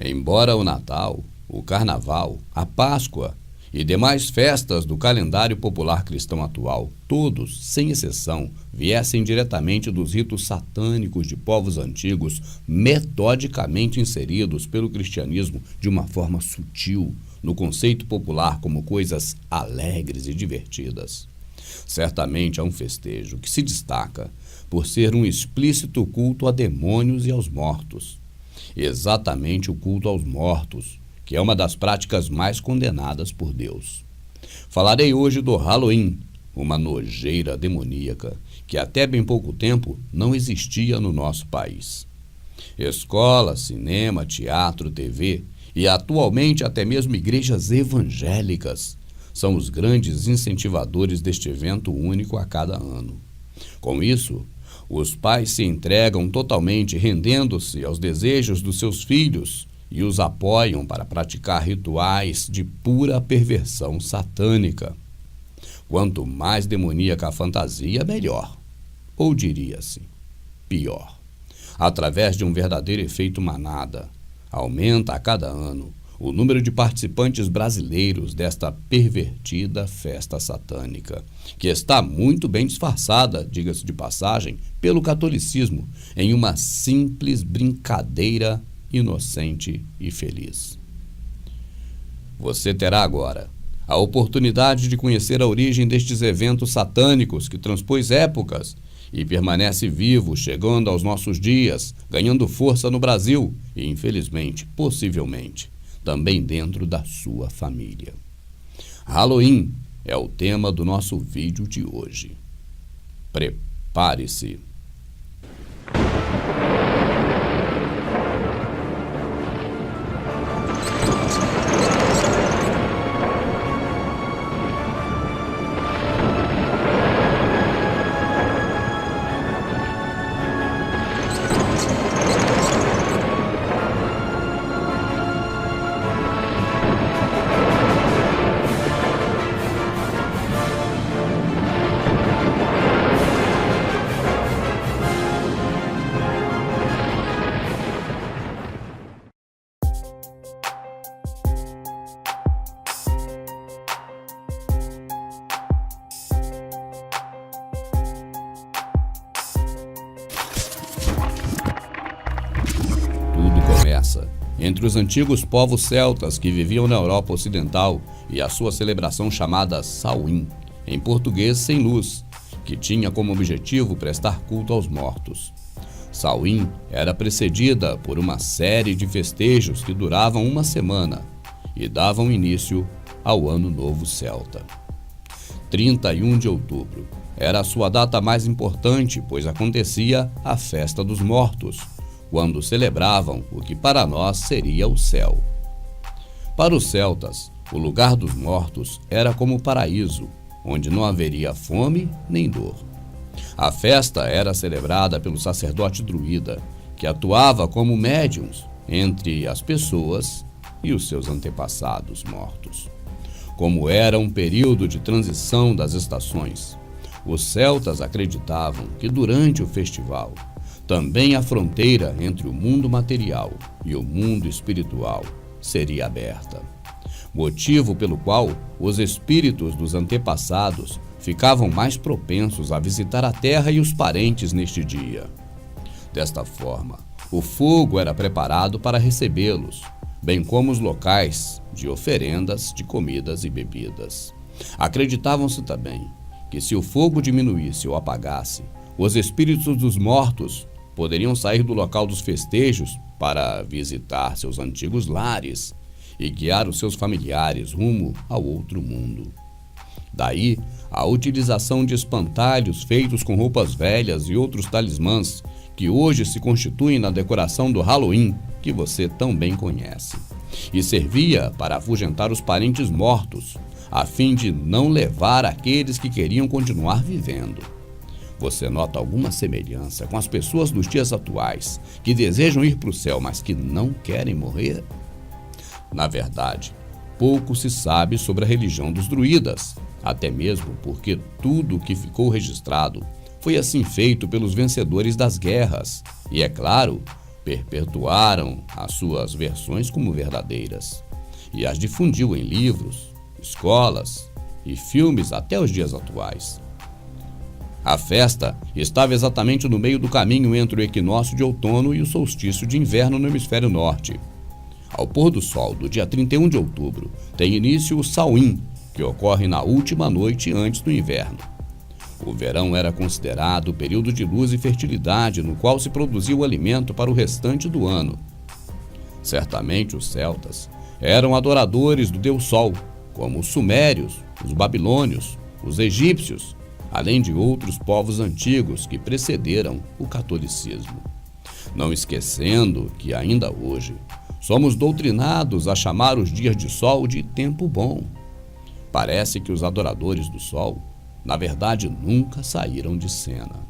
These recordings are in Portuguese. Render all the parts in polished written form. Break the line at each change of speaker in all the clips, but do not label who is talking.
Embora o Natal, o Carnaval, a Páscoa e demais festas do calendário popular cristão atual, todos, sem exceção, viessem diretamente dos ritos satânicos de povos antigos, metodicamente inseridos pelo cristianismo de uma forma sutil no conceito popular como coisas alegres e divertidas. Certamente há um festejo que se destaca por ser um explícito culto a demônios e aos mortos. Exatamente o culto aos mortos, que é uma das práticas mais condenadas por Deus. Falarei hoje do Halloween, uma nojeira demoníaca que até bem pouco tempo não existia no nosso país. Escola, cinema, teatro, TV e atualmente até mesmo igrejas evangélicas são os grandes incentivadores deste evento único a cada ano. Com isso, os pais se entregam totalmente, rendendo-se aos desejos dos seus filhos e os apoiam para praticar rituais de pura perversão satânica. Quanto mais demoníaca a fantasia, melhor. Ou diria-se, pior. Através de um verdadeiro efeito manada, aumenta a cada ano o número de participantes brasileiros desta pervertida festa satânica, que está muito bem disfarçada, diga-se de passagem, pelo catolicismo, em uma simples brincadeira inocente e feliz. Você terá agora a oportunidade de conhecer a origem destes eventos satânicos que transpôs épocas e permanece vivo, chegando aos nossos dias, ganhando força no Brasil e, infelizmente, possivelmente, também dentro da sua família. Halloween é o tema do nosso vídeo de hoje. Prepare-se! Entre os antigos povos celtas que viviam na Europa Ocidental e a sua celebração chamada Samhain, em português sem luz, que tinha como objetivo prestar culto aos mortos. Samhain era precedida por uma série de festejos que duravam uma semana e davam início ao Ano Novo Celta. 31 de outubro era a sua data mais importante, pois acontecia a Festa dos Mortos, quando celebravam o que para nós seria o céu. Para os celtas, o lugar dos mortos era como o paraíso, onde não haveria fome nem dor. A festa era celebrada pelo sacerdote druida, que atuava como médiuns entre as pessoas e os seus antepassados mortos. Como era um período de transição das estações, os celtas acreditavam que durante o festival, também a fronteira entre o mundo material e o mundo espiritual seria aberta, motivo pelo qual os espíritos dos antepassados ficavam mais propensos a visitar a terra e os parentes neste dia. Desta forma, o fogo era preparado para recebê-los, bem como os locais de oferendas de comidas e bebidas. Acreditavam-se também que se o fogo diminuísse ou apagasse, os espíritos dos mortos poderiam sair do local dos festejos para visitar seus antigos lares e guiar os seus familiares rumo ao outro mundo. Daí, a utilização de espantalhos feitos com roupas velhas e outros talismãs que hoje se constituem na decoração do Halloween, que você tão bem conhece, e servia para afugentar os parentes mortos, a fim de não levar aqueles que queriam continuar vivendo. Você nota alguma semelhança com as pessoas dos dias atuais que desejam ir para o céu, mas que não querem morrer? Na verdade, pouco se sabe sobre a religião dos druidas, até mesmo porque tudo o que ficou registrado foi assim feito pelos vencedores das guerras e, é claro, perpetuaram as suas versões como verdadeiras e as difundiu em livros, escolas e filmes até os dias atuais. A festa estava exatamente no meio do caminho entre o equinócio de outono e o solstício de inverno no hemisfério norte. Ao pôr do sol do dia 31 de outubro, tem início o Samhain, que ocorre na última noite antes do inverno. O verão era considerado o período de luz e fertilidade no qual se produzia o alimento para o restante do ano. Certamente os celtas eram adoradores do deus Sol, como os sumérios, os babilônios, os egípcios, além de outros povos antigos que precederam o catolicismo. Não esquecendo que ainda hoje somos doutrinados a chamar os dias de sol de tempo bom. Parece que os adoradores do sol, na verdade, nunca saíram de cena.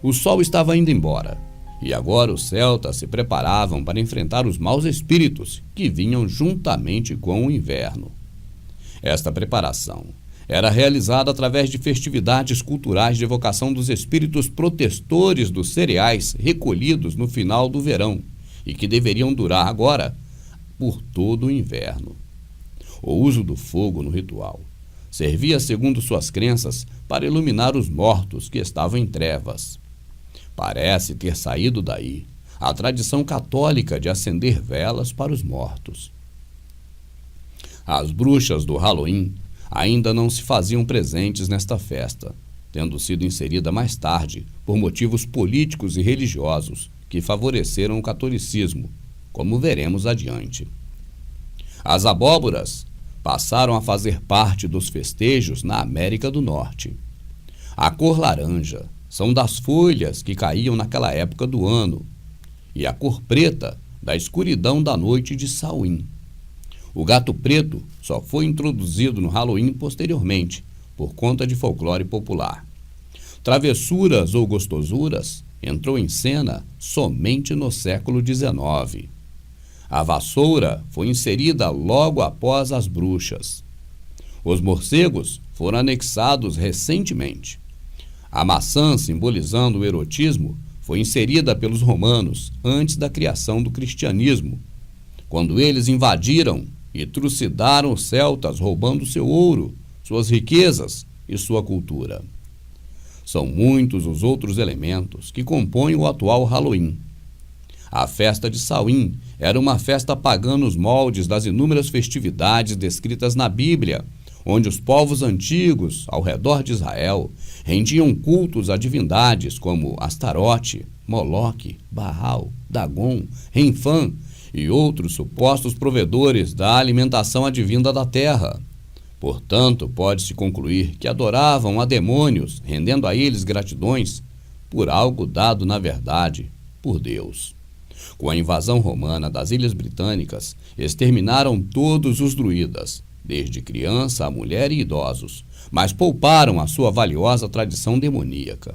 O sol estava indo embora, e agora os celtas se preparavam para enfrentar os maus espíritos que vinham juntamente com o inverno. Esta preparação era realizada através de festividades culturais de evocação dos espíritos protestores dos cereais recolhidos no final do verão e que deveriam durar agora por todo o inverno. O uso do fogo no ritual servia, segundo suas crenças, para iluminar os mortos que estavam em trevas. Parece ter saído daí a tradição católica de acender velas para os mortos. As bruxas do Halloween ainda não se faziam presentes nesta festa, tendo sido inserida mais tarde por motivos políticos e religiosos que favoreceram o catolicismo, como veremos adiante. As abóboras passaram a fazer parte dos festejos na América do Norte. A cor laranja são das folhas que caíam naquela época do ano, e a cor preta da escuridão da noite de Samhain. O gato preto só foi introduzido no Halloween posteriormente, por conta de folclore popular. Travessuras ou gostosuras entrou em cena somente no século XIX. A vassoura foi inserida logo após as bruxas. Os morcegos foram anexados recentemente. A maçã, simbolizando o erotismo, foi inserida pelos romanos antes da criação do cristianismo, quando eles invadiram e trucidaram os celtas, roubando seu ouro, suas riquezas e sua cultura. São muitos os outros elementos que compõem o atual Halloween. A festa de Samhain era uma festa pagã nos moldes das inúmeras festividades descritas na Bíblia, onde os povos antigos, ao redor de Israel, rendiam cultos a divindades como Astarote, Moloque, Baal, Dagon, Renfã e outros supostos provedores da alimentação advinda da terra. Portanto, pode-se concluir que adoravam a demônios, rendendo a eles gratidões por algo dado, na verdade, por Deus. Com a invasão romana das Ilhas Britânicas, exterminaram todos os druidas, desde criança a mulher e idosos, mas pouparam a sua valiosa tradição demoníaca.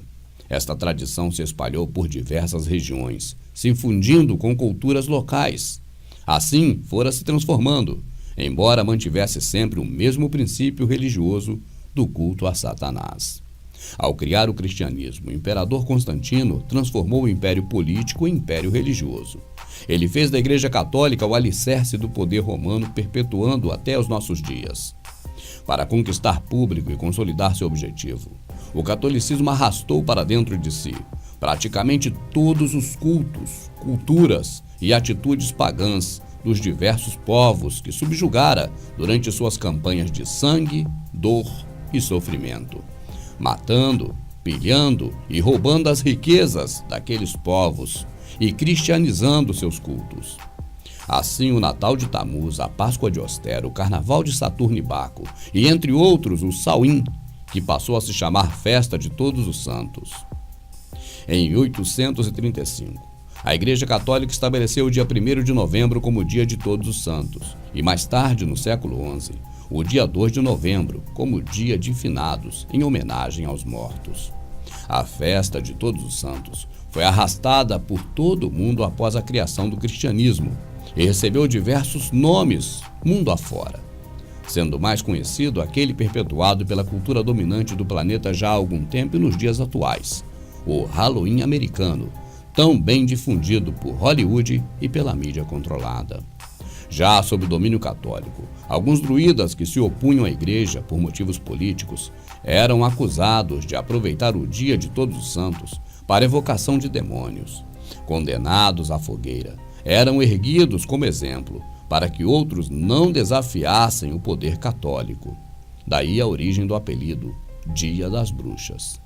Esta tradição se espalhou por diversas regiões, se fundindo com culturas locais. Assim, fora se transformando, embora mantivesse sempre o mesmo princípio religioso do culto a Satanás. Ao criar o cristianismo, o imperador Constantino transformou o império político em império religioso. Ele fez da Igreja Católica o alicerce do poder romano, perpetuando até os nossos dias. Para conquistar público e consolidar seu objetivo, o catolicismo arrastou para dentro de si praticamente todos os cultos, culturas e atitudes pagãs dos diversos povos que subjugara durante suas campanhas de sangue, dor e sofrimento, matando, pilhando e roubando as riquezas daqueles povos e cristianizando seus cultos. Assim, o Natal de Tamuz, a Páscoa de Ostero, o Carnaval de Saturno e Baco e, entre outros, o Samhain, que passou a se chamar Festa de Todos os Santos. Em 835, a Igreja Católica estabeleceu o dia 1º de novembro como Dia de Todos os Santos e, mais tarde, no século XI, o dia 2 de novembro como Dia de Finados, em homenagem aos mortos. A Festa de Todos os Santos foi arrastada por todo o mundo após a criação do cristianismo e recebeu diversos nomes mundo afora, sendo mais conhecido aquele perpetuado pela cultura dominante do planeta já há algum tempo e nos dias atuais, o Halloween americano, tão bem difundido por Hollywood e pela mídia controlada. Já sob o domínio católico, alguns druidas que se opunham à igreja por motivos políticos eram acusados de aproveitar o dia de Todos os Santos para evocação de demônios. Condenados à fogueira, eram erguidos como exemplo para que outros não desafiassem o poder católico. Daí a origem do apelido Dia das Bruxas.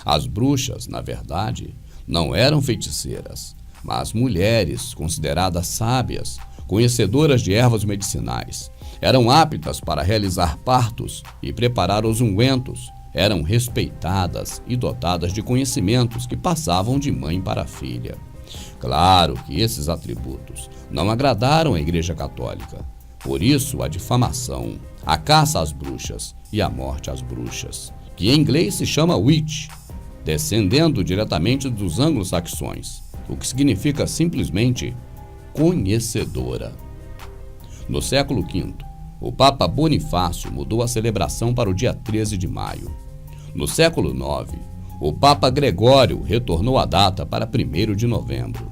As bruxas, na verdade, não eram feiticeiras, mas mulheres consideradas sábias, conhecedoras de ervas medicinais. Eram aptas para realizar partos e preparar os ungüentos. Eram respeitadas e dotadas de conhecimentos que passavam de mãe para filha. Claro que esses atributos não agradaram à Igreja Católica. Por isso, a difamação, a caça às bruxas e a morte às bruxas, que em inglês se chama witch, descendendo diretamente dos anglo-saxões, o que significa simplesmente conhecedora. No século V, o Papa Bonifácio mudou a celebração para o dia 13 de maio. No século IX, o Papa Gregório retornou a data para 1º de novembro.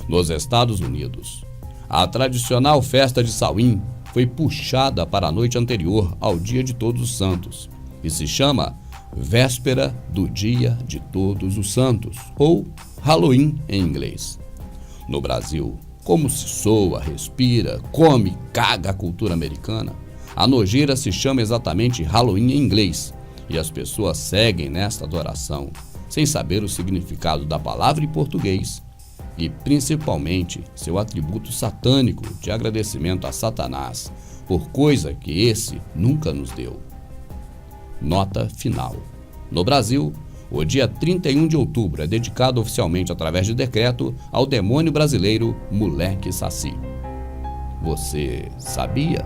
Nos Estados Unidos, a tradicional festa de Samhain foi puxada para a noite anterior ao Dia de Todos os Santos e se chama Véspera do Dia de Todos os Santos, ou Halloween em inglês. No Brasil, como se soa, respira, come, caga a cultura americana, a nojeira se chama exatamente Halloween em inglês, e as pessoas seguem nesta adoração, sem saber o significado da palavra em português e, principalmente, seu atributo satânico de agradecimento a Satanás por coisa que esse nunca nos deu. Nota final. No Brasil, o dia 31 de outubro é dedicado oficialmente através de decreto ao demônio brasileiro Moleque Saci. Você sabia?